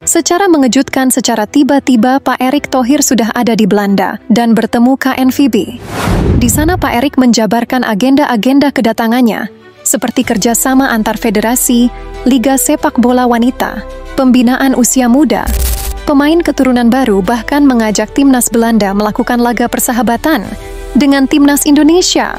Secara mengejutkan, secara tiba-tiba Pak Erick Thohir sudah ada di Belanda dan bertemu KNVB. Di sana Pak Erick menjabarkan agenda-agenda kedatangannya, seperti kerjasama antar federasi, Liga Sepak Bola Wanita, pembinaan usia muda, pemain keturunan baru, bahkan mengajak timnas Belanda melakukan laga persahabatan dengan timnas Indonesia.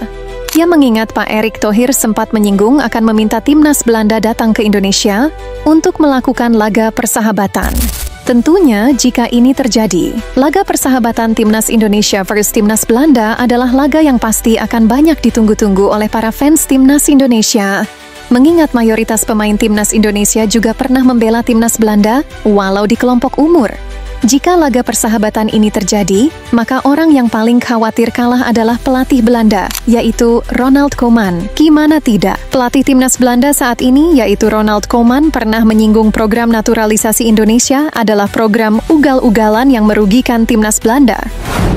Ia mengingat Pak Erick Thohir sempat menyinggung akan meminta timnas Belanda datang ke Indonesia untuk melakukan laga persahabatan. Tentunya jika ini terjadi, laga persahabatan timnas Indonesia versus timnas Belanda adalah laga yang pasti akan banyak ditunggu-tunggu oleh para fans timnas Indonesia. Mengingat mayoritas pemain timnas Indonesia juga pernah membela timnas Belanda, walau di kelompok umur. Jika laga persahabatan ini terjadi, maka orang yang paling khawatir kalah adalah pelatih Belanda, yaitu Ronald Koeman. Gimana tidak? Pelatih timnas Belanda saat ini, yaitu Ronald Koeman, pernah menyinggung program naturalisasi Indonesia adalah program ugal-ugalan yang merugikan timnas Belanda.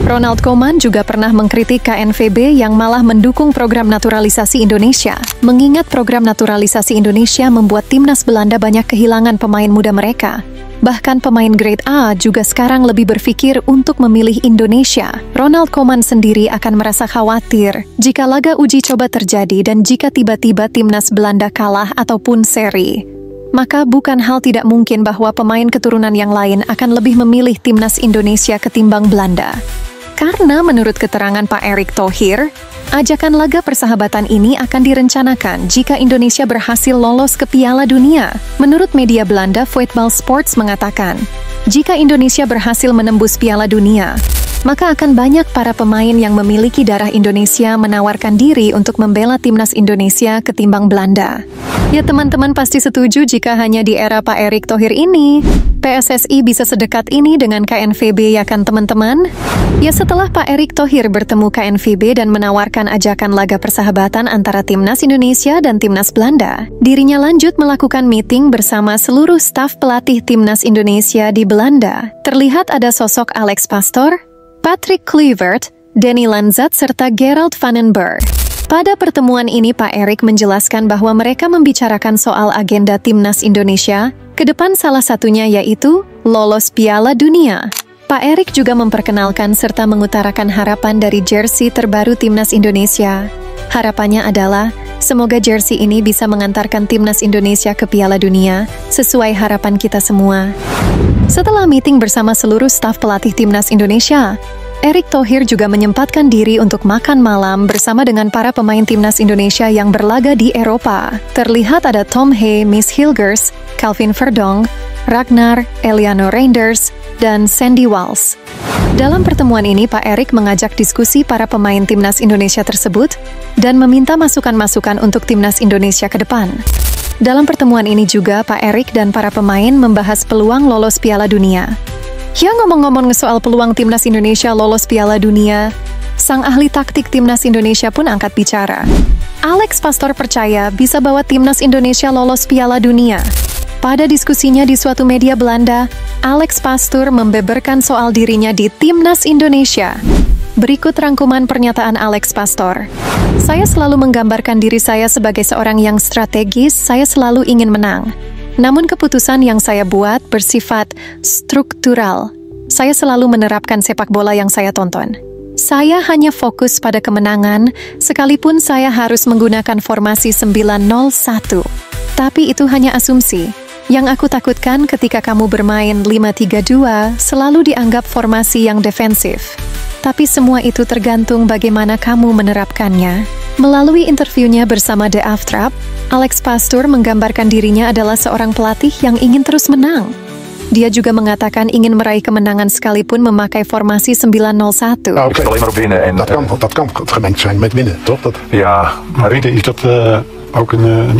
Ronald Koeman juga pernah mengkritik KNVB yang malah mendukung program naturalisasi Indonesia, mengingat program naturalisasi Indonesia membuat timnas Belanda banyak kehilangan pemain muda mereka. Bahkan pemain grade A juga sekarang lebih berpikir untuk memilih Indonesia. Ronald Koeman sendiri akan merasa khawatir jika laga uji coba terjadi dan jika tiba-tiba timnas Belanda kalah ataupun seri. Maka bukan hal tidak mungkin bahwa pemain keturunan yang lain akan lebih memilih timnas Indonesia ketimbang Belanda. Karena menurut keterangan Pak Erick Thohir, ajakan laga persahabatan ini akan direncanakan jika Indonesia berhasil lolos ke Piala Dunia. Menurut media Belanda, Voetbal Sports mengatakan, jika Indonesia berhasil menembus Piala Dunia, maka akan banyak para pemain yang memiliki darah Indonesia menawarkan diri untuk membela timnas Indonesia ketimbang Belanda. Ya, teman-teman pasti setuju jika hanya di era Pak Erick Thohir ini, PSSI bisa sedekat ini dengan KNVB, ya kan teman-teman? Ya, setelah Pak Erick Thohir bertemu KNVB dan menawarkan ajakan laga persahabatan antara timnas Indonesia dan timnas Belanda, dirinya lanjut melakukan meeting bersama seluruh staf pelatih timnas Indonesia di Belanda. Terlihat ada sosok Alex Pastoor, Patrick Kluivert, Danny Lanzat, serta Gerald van den Berg. Pada pertemuan ini Pak Erick menjelaskan bahwa mereka membicarakan soal agenda timnas Indonesia, ke depan salah satunya yaitu lolos Piala Dunia. Pak Erick juga memperkenalkan serta mengutarakan harapan dari jersey terbaru timnas Indonesia. Harapannya adalah, semoga jersey ini bisa mengantarkan timnas Indonesia ke Piala Dunia, sesuai harapan kita semua. Setelah meeting bersama seluruh staf pelatih timnas Indonesia, Erick Thohir juga menyempatkan diri untuk makan malam bersama dengan para pemain timnas Indonesia yang berlaga di Eropa. Terlihat ada Tom Hay, Miss Hilgers, Calvin Verdonk, Ragnar, Eliano Reinders, dan Sandy Walsh. Dalam pertemuan ini, Pak Erick mengajak diskusi para pemain timnas Indonesia tersebut dan meminta masukan-masukan untuk timnas Indonesia ke depan. Dalam pertemuan ini juga, Pak Erick dan para pemain membahas peluang lolos Piala Dunia. Ya, ngomong-ngomong soal peluang timnas Indonesia lolos Piala Dunia, sang ahli taktik timnas Indonesia pun angkat bicara. Alex Pastoor percaya bisa bawa timnas Indonesia lolos Piala Dunia. Pada diskusinya di suatu media Belanda, Alex Pastoor membeberkan soal dirinya di timnas Indonesia. Berikut rangkuman pernyataan Alex Pastoor. Saya selalu menggambarkan diri saya sebagai seorang yang strategis, saya selalu ingin menang. Namun keputusan yang saya buat bersifat struktural. Saya selalu menerapkan sepak bola yang saya tonton. Saya hanya fokus pada kemenangan, sekalipun saya harus menggunakan formasi 901. Tapi itu hanya asumsi. Yang aku takutkan ketika kamu bermain 5-3-2, selalu dianggap formasi yang defensif. Tapi semua itu tergantung bagaimana kamu menerapkannya. Melalui interviunya bersama The Aftrap, Alex Pastoor menggambarkan dirinya adalah seorang pelatih yang ingin terus menang. Dia juga mengatakan ingin meraih kemenangan sekalipun memakai formasi 901. Nou, het alleen maar op winnen. En, dat kan gemengd zijn met winnen, toch? Ja, maar is dat ook een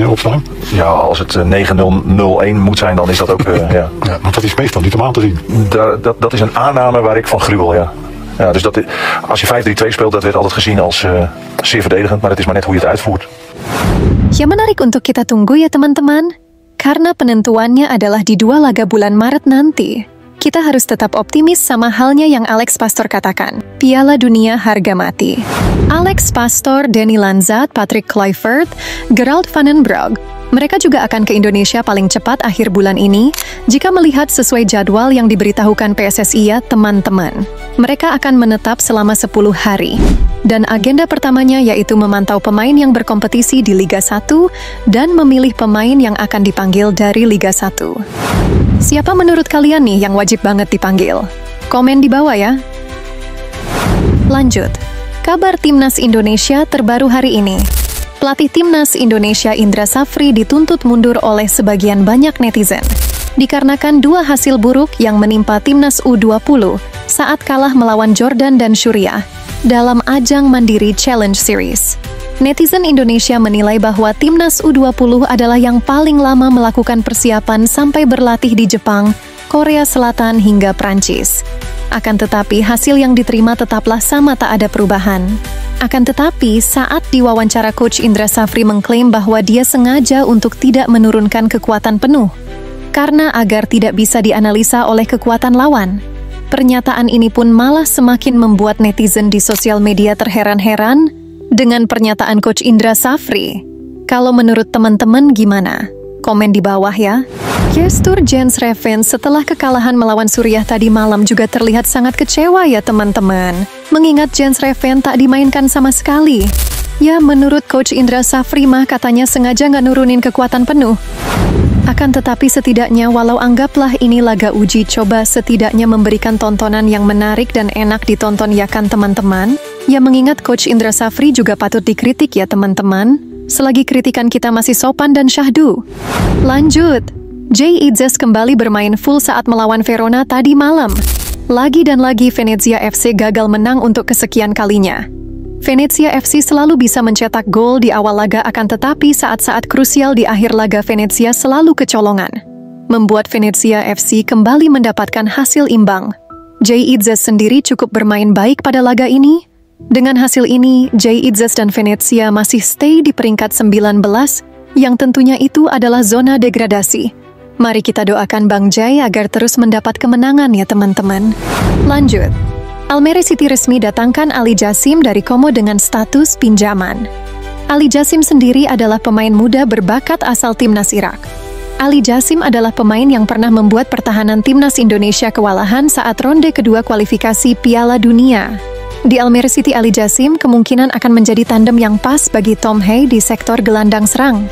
5-4-1 opstelling? Ja, als het 9-0-1 moet zijn, dan is dat ook... ja. Ja, want dat is meestal niet om aan te zien. Dat is een aanname waar ik van gruwel, ja. Ja, dus als je 5-3-2 speelt, dat werd altijd gezien als zeer verdedigend, maar het is maar net hoe je het uitvoert. Ya, menarik untuk kita tunggu ya teman-teman, karena penentuannya adalah di 2 laga bulan Maret nanti. Kita harus tetap optimis sama halnya yang Alex Pastoor katakan, Piala Dunia harga mati. Alex Pastoor, Danny Lanzat, Patrick Kluivert, Gerald van den Berg Mereka juga akan ke Indonesia paling cepat akhir bulan ini, jika melihat sesuai jadwal yang diberitahukan PSSI ya teman-teman. Mereka akan menetap selama 10 hari. Dan agenda pertamanya yaitu memantau pemain yang berkompetisi di Liga 1 dan memilih pemain yang akan dipanggil dari Liga 1. Siapa menurut kalian nih yang wajib banget dipanggil? Komen di bawah ya. Lanjut, kabar Timnas Indonesia terbaru hari ini. Pelatih Timnas Indonesia Indra Safri dituntut mundur oleh sebagian banyak netizen, dikarenakan 2 hasil buruk yang menimpa Timnas U20 saat kalah melawan Jordan dan Suriah dalam ajang Mandiri Challenge Series. Netizen Indonesia menilai bahwa Timnas U20 adalah yang paling lama melakukan persiapan sampai berlatih di Jepang, Korea Selatan hingga Prancis. Akan tetapi hasil yang diterima tetaplah sama, tak ada perubahan. Akan tetapi saat diwawancara Coach Indra Safri mengklaim bahwa dia sengaja untuk tidak menurunkan kekuatan penuh, karena agar tidak bisa dianalisa oleh kekuatan lawan. Pernyataan ini pun malah semakin membuat netizen di sosial media terheran-heran dengan pernyataan Coach Indra Safri. Kalau menurut teman-teman gimana? Komen di bawah ya. Gestur Jens Reven setelah kekalahan melawan Suriah tadi malam juga terlihat sangat kecewa ya teman-teman. Mengingat Jens Reven tak dimainkan sama sekali. Ya menurut Coach Indra Safri mah katanya sengaja nggak nurunin kekuatan penuh. Akan tetapi setidaknya walau anggaplah ini laga uji coba, setidaknya memberikan tontonan yang menarik dan enak ditonton ya kan teman-teman. Ya mengingat Coach Indra Safri juga patut dikritik ya teman-teman, selagi kritikan kita masih sopan dan syahdu. Lanjut, Jay Idzes kembali bermain full saat melawan Verona tadi malam. Lagi dan lagi Venezia FC gagal menang untuk kesekian kalinya. Venezia FC selalu bisa mencetak gol di awal laga, akan tetapi saat-saat krusial di akhir laga Venezia selalu kecolongan, membuat Venezia FC kembali mendapatkan hasil imbang. Jay Idzes sendiri cukup bermain baik pada laga ini. Dengan hasil ini, Jay Idzes dan Venezia masih stay di peringkat 19, yang tentunya itu adalah zona degradasi. Mari kita doakan Bang Jay agar terus mendapat kemenangan ya teman-teman. Lanjut, Almere City resmi datangkan Ali Jassim dari Como dengan status pinjaman. Ali Jassim sendiri adalah pemain muda berbakat asal Timnas Irak. Ali Jassim adalah pemain yang pernah membuat pertahanan Timnas Indonesia kewalahan saat ronde kedua kualifikasi Piala Dunia. Di Almere City, Ali Jassim kemungkinan akan menjadi tandem yang pas bagi Tom Hey di sektor gelandang serang.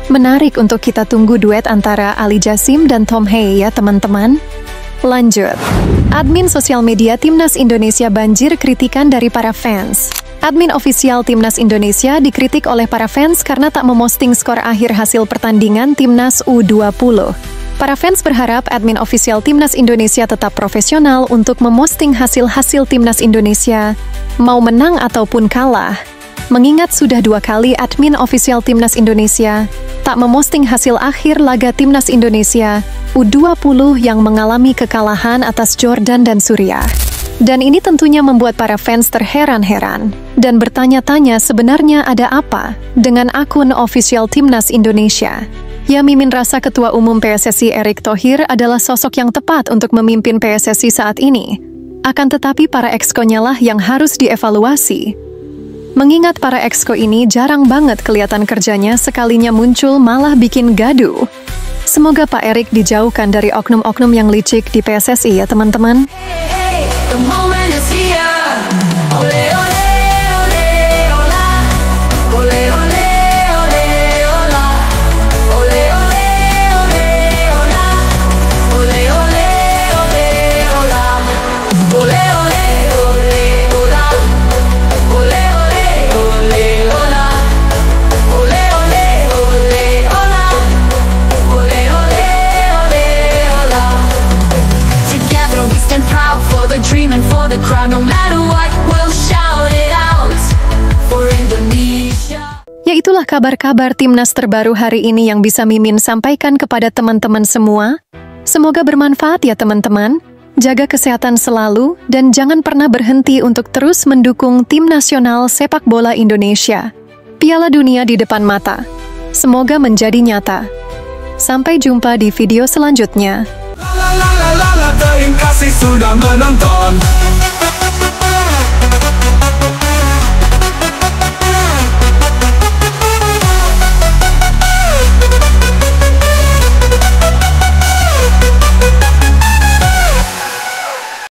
Menarik untuk kita tunggu duet antara Ali Jassim dan Tom Hey ya teman-teman. Lanjut, admin sosial media Timnas Indonesia banjir kritikan dari para fans. Admin ofisial Timnas Indonesia dikritik oleh para fans karena tak memosting skor akhir hasil pertandingan Timnas U20. Para fans berharap admin ofisial Timnas Indonesia tetap profesional untuk memosting hasil-hasil Timnas Indonesia, mau menang ataupun kalah. Mengingat sudah 2 kali admin ofisial Timnas Indonesia tak memosting hasil akhir laga Timnas Indonesia U20 yang mengalami kekalahan atas Jordan dan Suriah. Dan ini tentunya membuat para fans terheran-heran dan bertanya-tanya sebenarnya ada apa dengan akun ofisial Timnas Indonesia. Ya mimin rasa Ketua Umum PSSI Erick Thohir adalah sosok yang tepat untuk memimpin PSSI saat ini. Akan tetapi para exco-nya lah yang harus dievaluasi. Mengingat para exco ini jarang banget kelihatan kerjanya, sekalinya muncul malah bikin gaduh. Semoga Pak Erick dijauhkan dari oknum-oknum yang licik di PSSI ya teman-teman. Ya itulah kabar-kabar Timnas terbaru hari ini yang bisa Mimin sampaikan kepada teman-teman semua. Semoga bermanfaat ya teman-teman. Jaga kesehatan selalu dan jangan pernah berhenti untuk terus mendukung tim nasional sepak bola Indonesia. Piala Dunia di depan mata. Semoga menjadi nyata. Sampai jumpa di video selanjutnya. Terima kasih sudah menonton.